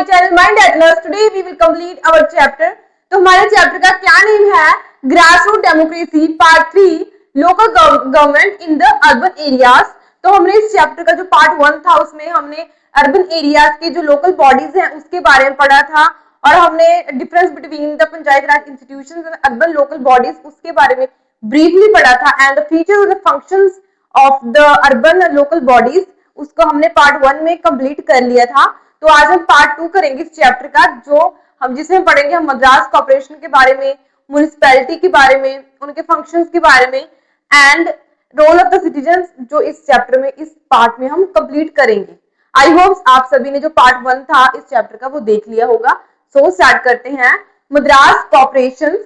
My channel Mind Atlas. Today we will complete our chapter. तो हमारे चैप्टर का क्या नेम है? Grass root democracy part 3, local government in the urban areas. तो हमने इस चैप्टर का जो पार्ट 1 था उसमें हमने अर्बन एरियाज के जो लोकल बॉडीज हैं उसके बारे में पढ़ा था और हमने difference between the panchayat Raj institutions and urban local bodies उसके बारे में ब्रीफली पढ़ा था and the features and functions of the urban local bodies उसको हमने पार्ट 1 में कंप्लीट कर लिया था। तो आज हम पार्ट 2 करेंगे इस चैप्टर का, जो हम जिसमें पढ़ेंगे हम मद्रास कॉर्पोरेशन के बारे में, म्युनिसिपैलिटी के बारे में, उनके फंक्शंस के बारे में and role of the citizen, जो इस चैप्टर में इस पार्ट में हम कंप्लीट करेंगे। आई होप आप सभी ने जो पार्ट 1 था इस चैप्टर का वो देख लिया होगा। सो स्टार्ट करते हैं। मद्रास कॉर्पोरेशन,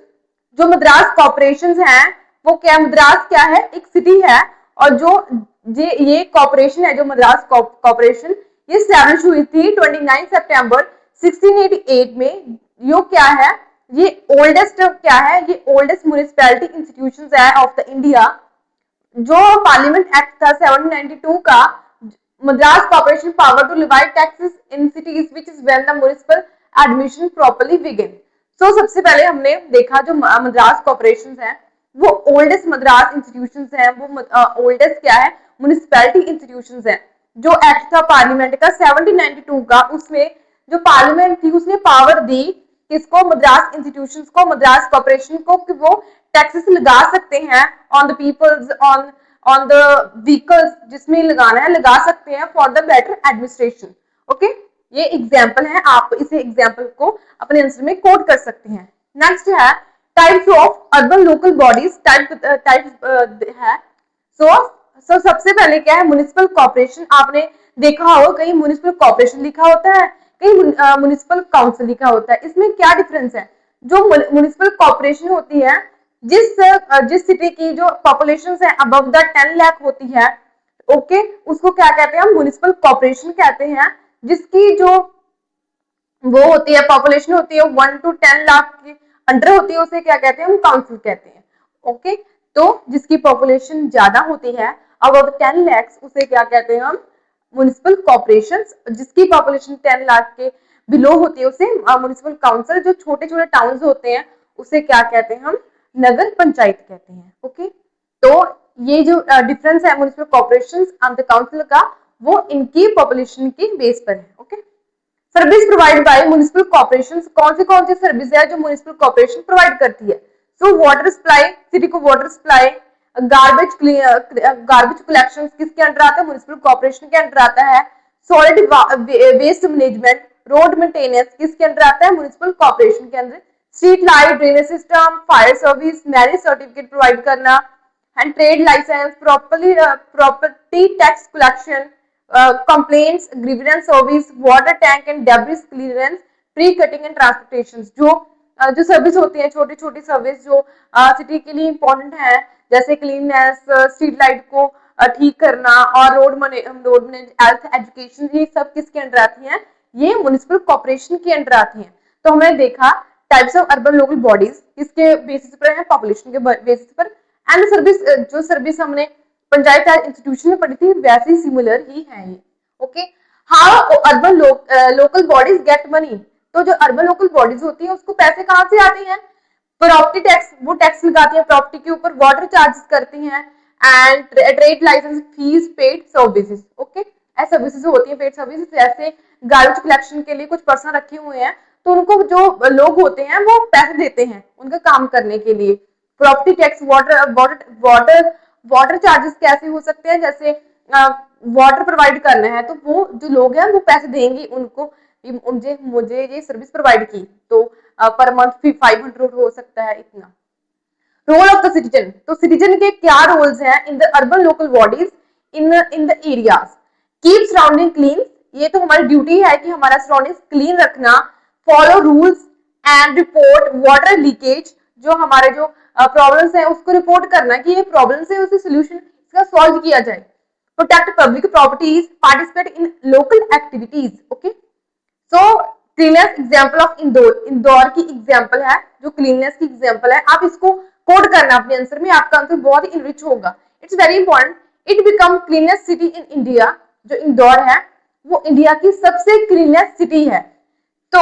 जो मद्रास कॉर्पोरेशन है वो क्या, मद्रास क्या है? एक सिटी है और जो ये कॉर्पोरेशन है, जो मद्रास कॉर्पोरेशन, ये स्टैब्लिश हुई थी 29 सितंबर 1688 में। यो क्या है? ये ओल्डेस्ट क्या है? ये ओल्डेस्ट म्युनिसिपैलिटी इंस्टीट्यूशंस है ऑफ द इंडिया। जो पार्लियामेंट एक्ट था 1792 का, Madras corporation power to levy taxes in cities which is when the municipal administration properly begin. So सबसे पहले हमने देखा जो मद्रास कॉर्पोरेशन है वो ओल्डेस्ट मद्रास इंस्टीट्यूशंस हैं, वो ओल्डेस्ट क्या है? म्युनिसिपैलिटी इंस्टीट्यूशंस हैं। जो एक्ट था पार्लियामेंट का 1792 का, उसमें जो पार्लियामेंट थी उसने पावर दी किसको? मद्रास इंस्टीट्यूशंस को, मद्रास कॉर्पोरेशन को, कि वो टैक्सेस लगा सकते हैं on the peoples, on the vehicles, जिसमें लगाना है लगा सकते हैं for the better administration. Okay, ये एग्जाम्पल है, आप इसे एग्जाम्पल को अपने आंसर में कोट कर सकते हैं। नेक्स्ट है types of urban local bodies. Type है सो सबसे पहले क्या है? Municipal corporation. आपने देखा हो कहीं म्युनिसिपल कॉर्पोरेशन लिखा होता है, कहीं म्युनिसिपल काउंसिल लिखा होता है। इसमें क्या डिफरेंस है? जो म्युनिसिपल कॉर्पोरेशन होती है, जिस सिटी की जो पॉपुलेशन है अबव द 10 लाख होती है, ओके, उसको क्या कहते हैं? हम म्युनिसिपल कॉर्पोरेशन कहते हैं। जिसकी जो वो होती है पॉपुलेशन होती है 1 to 10 लाख की अंडर होती है, उसे क्या कहते हैं? हम काउंसिल कहते हैं। ओके, तो जिसकी पॉपुलेशन ज्यादा होती है अबव 10 लाख, उसे क्या कहते हैं? हम म्युनिसिपल कॉर्पोरेशन। जिसकी पॉपुलेशन 10 लाख के बिलो होती है उसे म्युनिसिपल काउंसिल। जो छोटे छोटे टाउन्स होते हैं उसे क्या कहते हैं? हम नगर पंचायत कहते हैं। ओके, तो ये जो डिफरेंस है municipal corporation and the council का, वो इनकी पॉपुलेशन की बेस पर है। Okay, service provide by municipal corporation. कौन सी सर्विस है जो म्युनिसिपल कॉर्पोरेशन प्रोवाइड करती है? सो वाटर सप्लाई, सिटी को वाटर सप्लाई। गार्बेज कलेक्शन किसके अंडर आता है? म्युनिसिपल कॉर्पोरेशन के अंडर आता है। Solid waste management, road maintenance किसके अंडर आता है? म्युनिसिपल कॉर्पोरेशन के अंदर। Street light, drainage system, fire service, marriage certificate provide करना and trade licence, property tax collection, complaints, grievance service, water tank and debris clearance, pre cutting and transportation. जो service होती है, छोटी छोटी सर्विस जो city के लिए इंपॉर्टेंट है, जैसे क्लीननेस, स्ट्रीट लाइट को ठीक करना और रोड हेल्थ, एजुकेशन, ये सब किसके अंडर आती हैं? ये म्युनिसिपल कॉर्पोरेशन के अंडर आती हैं। तो हमने देखा types of urban local bodies किसके बेसिस पर है? पॉपुलेशन के बेसिस पर। एंड सर्विस, जो सर्विस हमने पंचायत राज इंस्टीट्यूशन में पढ़ी थी वैसे ही सिमिलर ही है ये। Okay, how urban local bodies get money. तो जो अर्बन लोकल बॉडीज होती है उसको पैसे कहाँ से आते हैं? प्रॉपर्टी टैक्स, वो टैक्स लगाती है प्रॉपर्टी के ऊपर, वाटर चार्जेस करती हैं and trade licence, fees, paid services. Okay, ऐसे सर्विसेज होती है पेड सर्विसेज। जैसे गार्बेज कलेक्शन के लिए कुछ पर्सन रखे हुए हैं तो उनको जो लोग होते हैं वो पैसे देते हैं उनका काम करने के लिए। प्रॉपर्टी टैक्स, वाटर चार्जेस कैसे हो सकते हैं? जैसे वाटर प्रोवाइड करना है तो वो जो लोग हैं वो पैसे देंगे उनको, मुझे ये सर्विस प्रोवाइड की, तो पर मंथ 500 हो सकता है इतना। रोल ऑफ द सिटीजन, तो सिटीजन के क्या रोल्स हैं इन the urban local bodies in the areas? Keep surrounding clean, ये तो हमारी ड्यूटी है कि हमारा सराउंडिंग क्लीन रखना। Follow rules and report water leakage, जो हमारे जो प्रॉब्लम्स है उसको रिपोर्ट करना कि ये प्रॉब्लम्स है उसे सोल्यूशन इसका सॉल्व किया जाए। Protect public properties, participate in local activities. Okay, so cleanness example of Indore की एग्जांपल है, जो क्लीननेस की एग्जांपल है। आप इसको कोड करना अपने आंसर में, आपका आंसर बहुत ही इनरिच होगा। It's very important. It become cleanest city in India. जो इंदौर है वो इंडिया की सबसे क्लीनेस्ट सिटी है। तो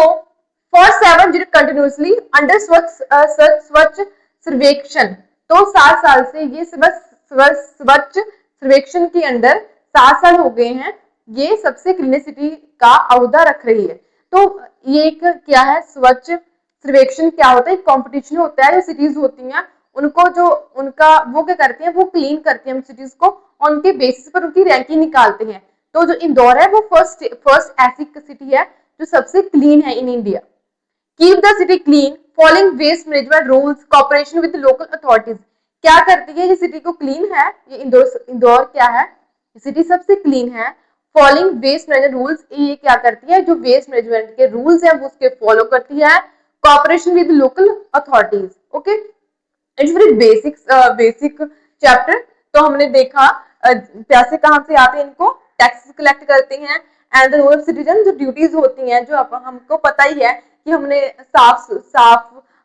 फॉर 7 years कंटिन्यूसली अंडर स्वच्छ सर्वेक्षण, तो 7 साल से ये स्वच्छ सर्वेक्षण के अंडर 7 साल हो गए हैं, ये सबसे क्लीनेस्ट सिटी का अहदा रख रही है। तो ये एक क्या है, स्वच्छ सर्वेक्षण क्या होता है, कंपटीशन होता है, जो सिटीज होती हैं उनको जो उनका वो क्या करते हैं, वो क्लीन करते हैं सिटीज को, और उनके बेसिस पर उनकी रैंकिंग निकालते हैं। तो जो इंदौर है वो फर्स्ट ऐसी सिटी है जो सबसे क्लीन है in India. Keep the city clean following waste management rules cooperation with local authorities. क्या करती है ये सिटी को क्लीन है, ये इंदौर क्या है, सिटी सबसे क्लीन है फॉलोइंग वेस्ट मैनेजमेंट रूल्स। ये क्या करती है, जो वेस्ट मैनेजमेंट के रूल्स है वो उसके फॉलो करती है, corporation with local authorities. Okay, it's very basic chapter. तो हमने देखा पैसे कहाँ से आते हैं, इनको टैक्सेस कलेक्ट करते हैं, and the role of citizen, जो ड्यूटीज होती हैं, जो हमको पता ही है कि हमने साफ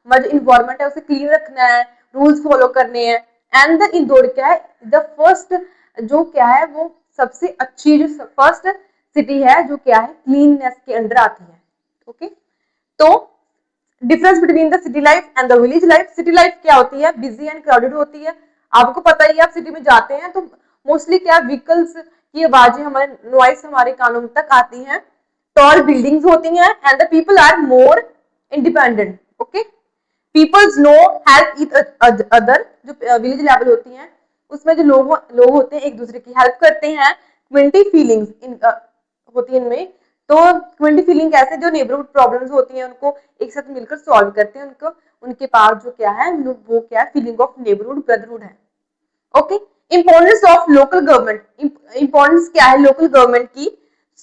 मतलब इन्वायरमेंट है उसे क्लीन रखना है, रूल्स फॉलो करने हैं। एंड द इंदौर क्या है, द फर्स्ट जो क्या है वो सबसे अच्छी जो फर्स्ट सिटी है जो क्या है क्लीननेस के अंडर आती है। ओके, तो difference between the city life and the village life. City life क्या होती है, बिजी एंड क्राउडेड होती है। आपको पता ही है, आप सिटी में जाते हैं तो मोस्टली क्या व्हीकल्स की आवाजें हमारे नॉइस हमारे कानों तक आती हैं, टॉल बिल्डिंग्स होती हैं, and the people are more independent. Okay, peoples no help each other. जो विलेज लेवल होती हैं उसमें जो लोग होते हैं एक दूसरे की हेल्प करते हैं। कम्युनिटी फीलिंग्स होती है इनमें। तो कम्युनिटी फीलिंग कैसे, जो नेबरहुड प्रॉब्लम्स होती हैं उनको एक साथ मिलकर सॉल्व करते हैं, उनको उनके पास जो क्या है वो क्या है, फीलिंग ऑफ नेबरहुड ब्रदरहुड है। Okay, importance of local government. Importance क्या है लोकल गवर्नमेंट की,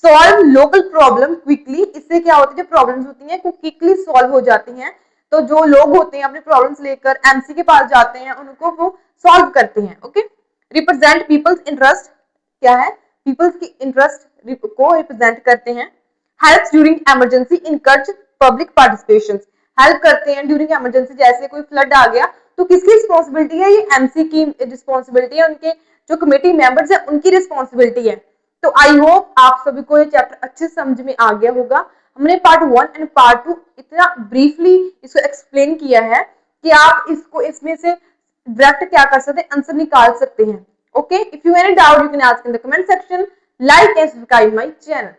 सॉल्व लोकल प्रॉब्लम क्विकली। इससे क्या होता है, जो प्रॉब्लम्स होती हैं वो क्विकली सॉल्व हो जाती हैं। तो जो लोग होते हैं अपने प्रॉब्लम्स लेकर एमसी के पास जाते हैं, उनको वो सॉल्व करते हैं। ओके, रिप्रेजेंट पीपल्स इंटरेस्ट, क्या है पीपल्स की इंटरेस्ट को रिप्रेजेंट करते हैं। Help during emergency, encourage public participation. Help करते हैं ड्यूरिंग इमरजेंसी, जैसे कोई फ्लड आ गया तो किसकी रिस्पॉन्सिबिलिटी है, ये एमसी की रिस्पॉन्सिबिलिटी है, उनके जो कमेटी मेंबर्स है उनकी रिस्पॉन्सिबिलिटी है। तो आई होप आप सभी को ये चैप्टर अच्छे समझ में आ गया होगा। हमने पार्ट 1 एंड पार्ट 2 इतना ब्रीफली इसको एक्सप्लेन किया है कि आप इसको इसमें से डायरेक्ट क्या कर सकते हैं, आंसर निकाल सकते हैं। Okay, if you any doubt you can ask in the comment section, like and subscribe my channel.